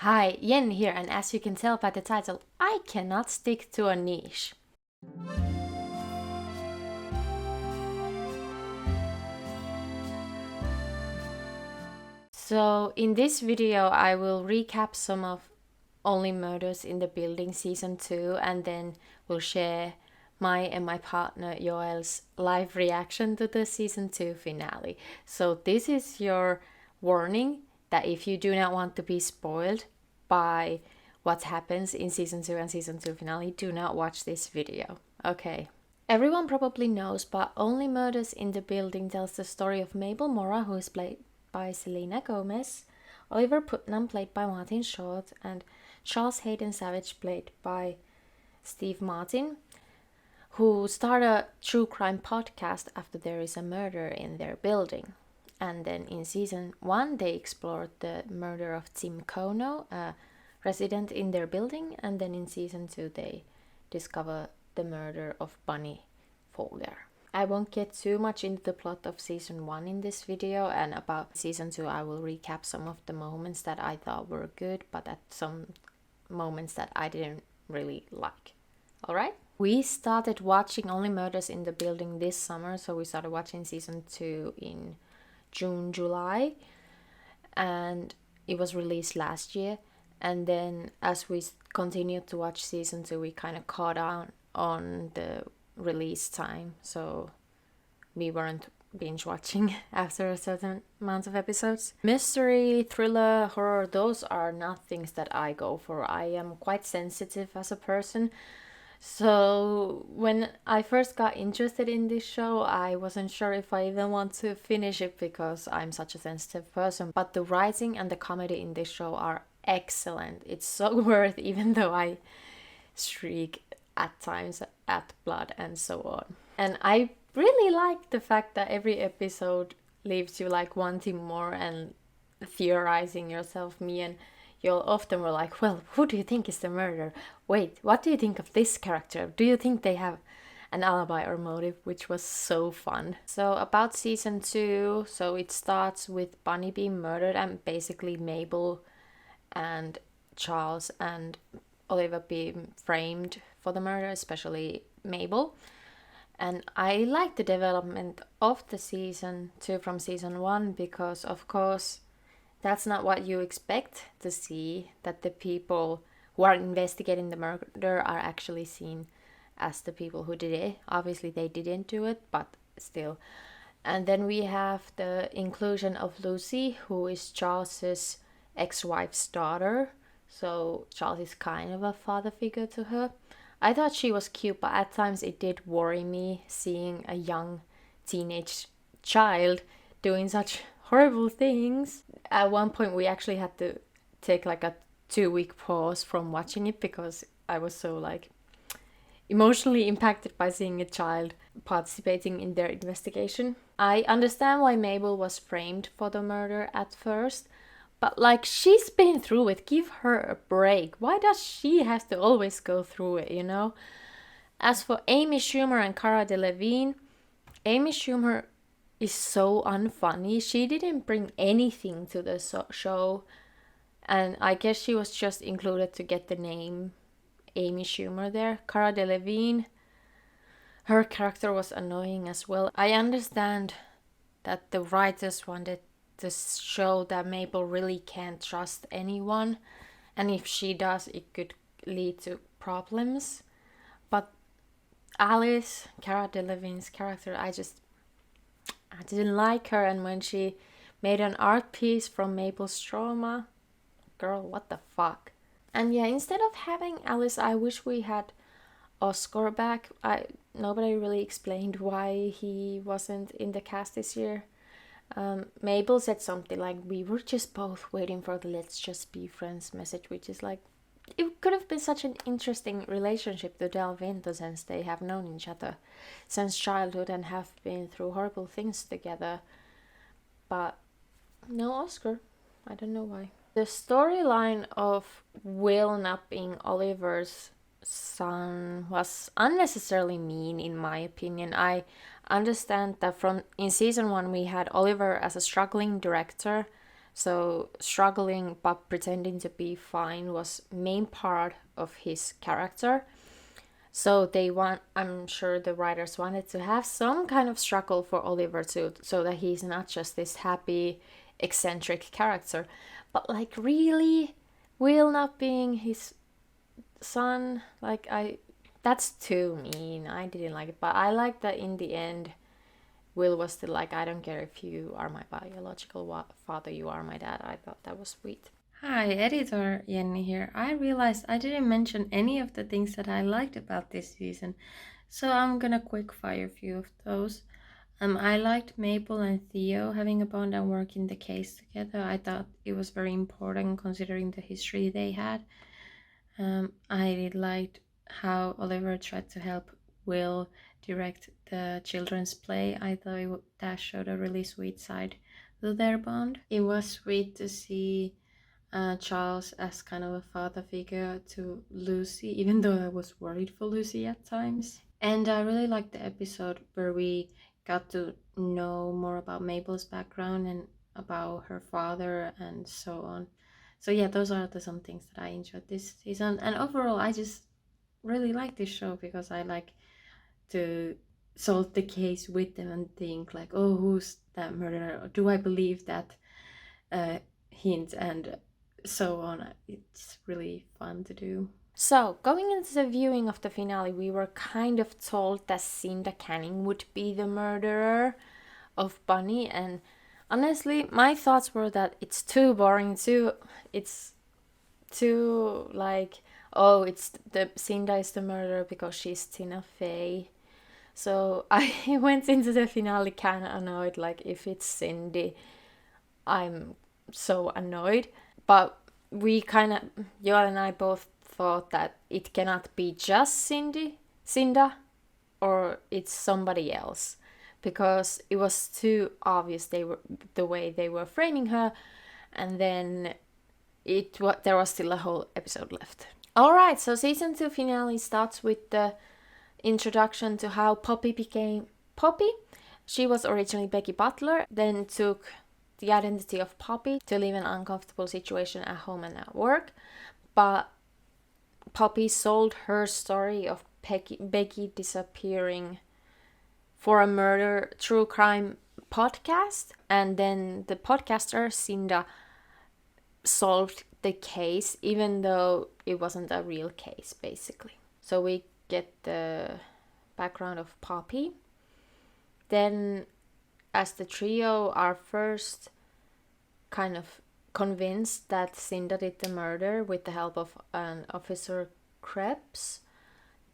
Hi, Yen here, and as you can tell by the title, I cannot stick to a niche. So, in this video, I will recap some of Only Murders in the Building Season 2, and then we'll share my and my partner Joel's live reaction to the Season 2 finale. So, this is your warning that if you do not want to be spoiled by what happens in Season 2 and Season 2 finale, do not watch this video. Okay. Everyone probably knows, but Only Murders in the Building tells the story of Mabel Mora, who is played by Selena Gomez, Oliver Putnam, played by Martin Short, and Charles Hayden Savage, played by Steve Martin, who start a true crime podcast after there is a murder in their building. And then in season 1, they explored the murder of Tim Kono, a resident in their building, and then in season 2, they discover the murder of Bunny Folger. I won't get too much into the plot of season 1 in this video, and about season 2 I will recap some of the moments that I thought were good, but at some moments that I didn't really like. Alright? We started watching Only Murders in the Building this summer, so we started watching season 2 in June, July, and it was released last year. And then as we continued to watch season 2, we kind of caught on the release time, so we weren't binge watching after a certain amount of episodes. Mystery, thriller, horror, those are not things that I go for. I am quite sensitive as a person, so when I first got interested in this show, I wasn't sure if I even want to finish it because I'm such a sensitive person. But the writing and the comedy in this show are excellent. It's so worth, even though I shriek at times at blood and so on. And I really like the fact that every episode leaves you like wanting more and theorizing yourself. Me and you'll often were like, well, who do you think is the murderer? Wait, what do you think of this character? Do you think they have an alibi or motive? Which was so fun. So about season 2, so it starts with Bunny being murdered and basically Mabel and Charles and Oliver being framed for the murder, especially Mabel. And I like the development of the season 2 from season 1 because, of course, that's not what you expect to see, that the people who are investigating the murder are actually seen as the people who did it. Obviously, they didn't do it, but still. And then we have the inclusion of Lucy, who is Charles's ex-wife's daughter. So Charles is kind of a father figure to her. I thought she was cute, but at times it did worry me seeing a young teenage child doing such horrible things. At one point we actually had to take like a 2-week pause from watching it because I was so like emotionally impacted by seeing a child participating in their investigation. I understand why Mabel was framed for the murder at first, but like, she's been through it. Give her a break. Why does she have to always go through it, you know? As for Amy Schumer and Cara Delevingne, Amy Schumer is so unfunny. She didn't bring anything to the show, and I guess she was just included to get the name Amy Schumer there. Cara Delevingne, her character was annoying as well. I understand that the writers wanted to show that Mabel really can't trust anyone, and if she does, it could lead to problems. But Alice, Cara Delevingne's character, I didn't like her, and when she made an art piece from Mabel's trauma, girl, what the fuck? And yeah, instead of having Alice, I wish we had Oscar back. Nobody really explained why he wasn't in the cast this year. Mabel said something like, we were just both waiting for the let's just be friends message, which is like, it could have been such an interesting relationship to delve into since they have known each other since childhood and have been through horrible things together. But no Oscar. I don't know why. The storyline of Will not being Oliver's son was unnecessarily mean, in my opinion. I understand that in season 1 we had Oliver as a struggling director So struggling but pretending to be fine was main part of his character. So I'm sure the writers wanted to have some kind of struggle for Oliver too, so that he's not just this happy, eccentric character. But like really, Will not being his son, that's too mean. I didn't like it, but I like that in the end Will was still like, I don't care if you are my biological father, you are my dad. I thought that was sweet. Hi, editor Jenny here. I realized I didn't mention any of the things that I liked about this season, so I'm gonna quick fire a few of those. I liked Maple and Theo having a bond and working the case together. I thought it was very important considering the history they had. I liked how Oliver tried to help Will direct the children's play. I thought that showed a really sweet side to their bond. It was sweet to see Charles as kind of a father figure to Lucy, even though I was worried for Lucy at times. And I really liked the episode where we got to know more about Mabel's background and about her father and so on. So yeah, those are some things that I enjoyed this season. And overall, I just really like this show because I like to solve the case with them and think like, oh, who's that murderer? Or do I believe that hint and so on? It's really fun to do. So, going into the viewing of the finale, we were kind of told that Cinda Canning would be the murderer of Bunny, and honestly, my thoughts were that it's too boring, it's too like, oh, it's the Cinda is the murderer because she's Tina Fey. So I went into the finale kind of annoyed, like if it's Cindy, I'm so annoyed. But we kind of, Joel and I both thought that it cannot be just Cinda, or it's somebody else, because it was too obvious the way they were framing her, and then there was still a whole episode left. All right, so season 2 finale starts with the introduction to how Poppy became Poppy. She was originally Becky Butler, then took the identity of Poppy to live an uncomfortable situation at home and at work. But Poppy sold her story of Becky disappearing for a murder true crime podcast, and then the podcaster Cinda solved the case, even though it wasn't a real case, basically. So we get the background of Poppy. Then, as the trio are first kind of convinced that Cinda did the murder with the help of an officer Krebs,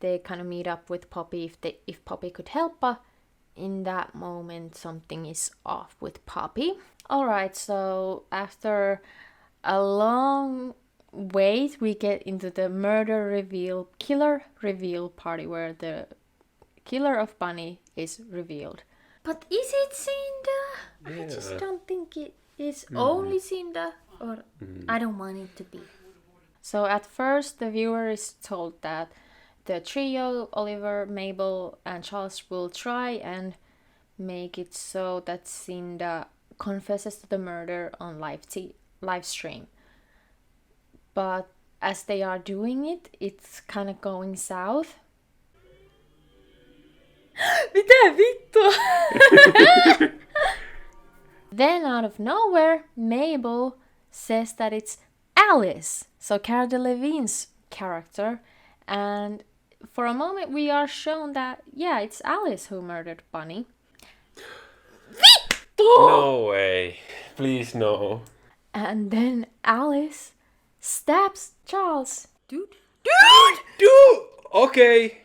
they kind of meet up with Poppy if Poppy could help, but in that moment something is off with Poppy. Alright, so after a long wait, we get into the killer reveal party where the killer of Bunny is revealed. But is it Cinda? Yeah. I just don't think it is only Cinda, or I don't want it to be. So at first the viewer is told that the trio, Oliver, Mabel, and Charles, will try and make it so that Cinda confesses to the murder on live stream. But as they are doing it, it's kind of going south. Mitä vittua? Then out of nowhere, Mabel says that it's Alice, so Cara Delevingne's character, and for a moment we are shown that, yeah, it's Alice who murdered Bunny. No way. Please, no. And then Alice stabs Charles. Dude! Okay.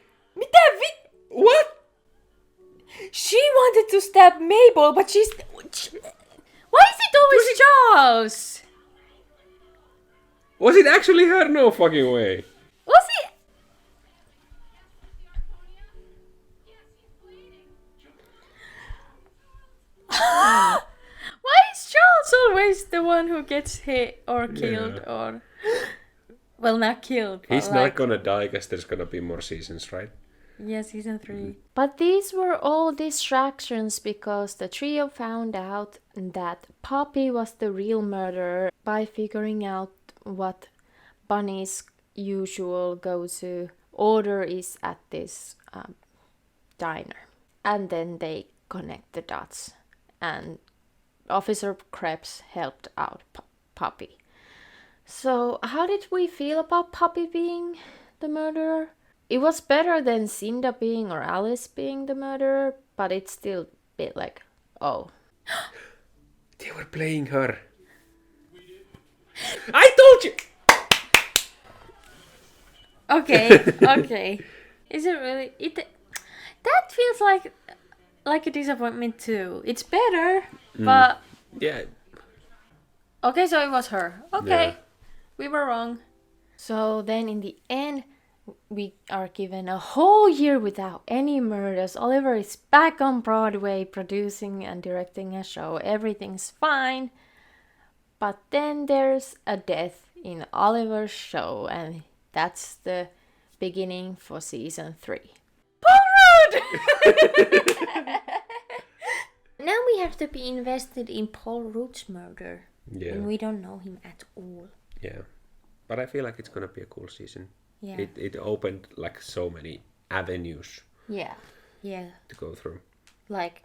What? She wanted to stab Mabel, but she's... Why is it always Charles? Was it actually her? No fucking way. Was it? Why is Charles always the one who gets hit or killed or... Well, not killed. He's not gonna die because there's gonna be more seasons, right? Yeah, season 3. But these were all distractions because the trio found out that Poppy was the real murderer by figuring out what Bunny's usual go-to order is at this diner. And then they connect the dots, and Officer Krebs helped out Poppy. So, how did we feel about Poppy being the murderer? It was better than Cinda being or Alice being the murderer, but it's still a bit like, oh. They were playing her. I told you! Okay. Is it really? That feels like a disappointment too. It's better, but Yeah. okay. So it was her. Okay, Yeah. we were wrong. So then in the end, we are given a whole year without any murders. Oliver is back on Broadway producing and directing a show. Everything's fine. But then there's a death in Oliver's show, and that's the beginning for season 3. Now we have to be invested in Paul Rudd's murder. Yeah. And we don't know him at all. Yeah. But I feel like it's gonna be a cool season. Yeah. It opened like so many avenues Yeah. to go through. Like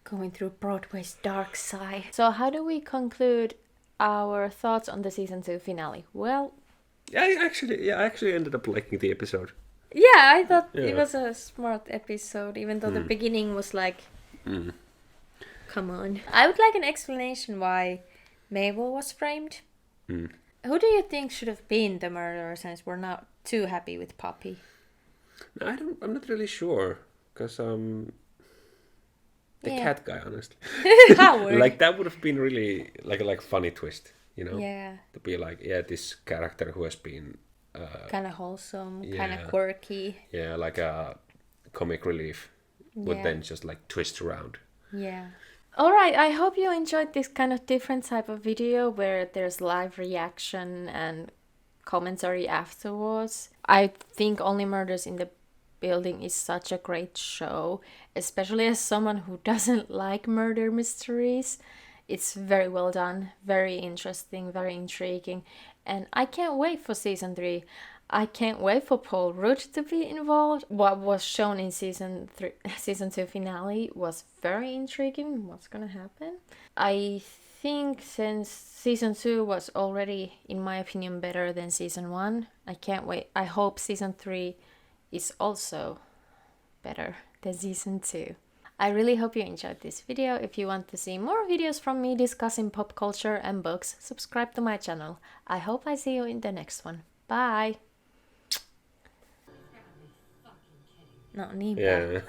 going through Broadway's dark side. So how do we conclude our thoughts on the season 2 finale? Well, I actually ended up liking the episode. Yeah, I thought Yeah. it was a smart episode, even though the beginning was like, come on. I would like an explanation why Mabel was framed. Who do you think should have been the murderer, since we're not too happy with Poppy? I'm not really sure, because the Yeah. cat guy, honestly, Howard. like that would have been really like funny twist, you know, yeah, to be like, yeah, this character who has been kind of wholesome, kind Yeah. of quirky. like a comic relief would Yeah. then just like twist around. Yeah. All right, I hope you enjoyed this kind of different type of video where there's live reaction and commentary afterwards. I think Only Murders in the Building is such a great show, especially as someone who doesn't like murder mysteries. It's very well done, very interesting, very intriguing, and I can't wait for season 3. I can't wait for Paul Rudd to be involved. What was shown in season 2 finale was very intriguing. What's gonna happen? I think since season 2 was already, in my opinion, better than season 1, I can't wait. I hope season 3 is also better than season 2. I really hope you enjoyed this video. If you want to see more videos from me discussing pop culture and books, subscribe to my channel. I hope I see you in the next one. Bye! No, niin Yeah.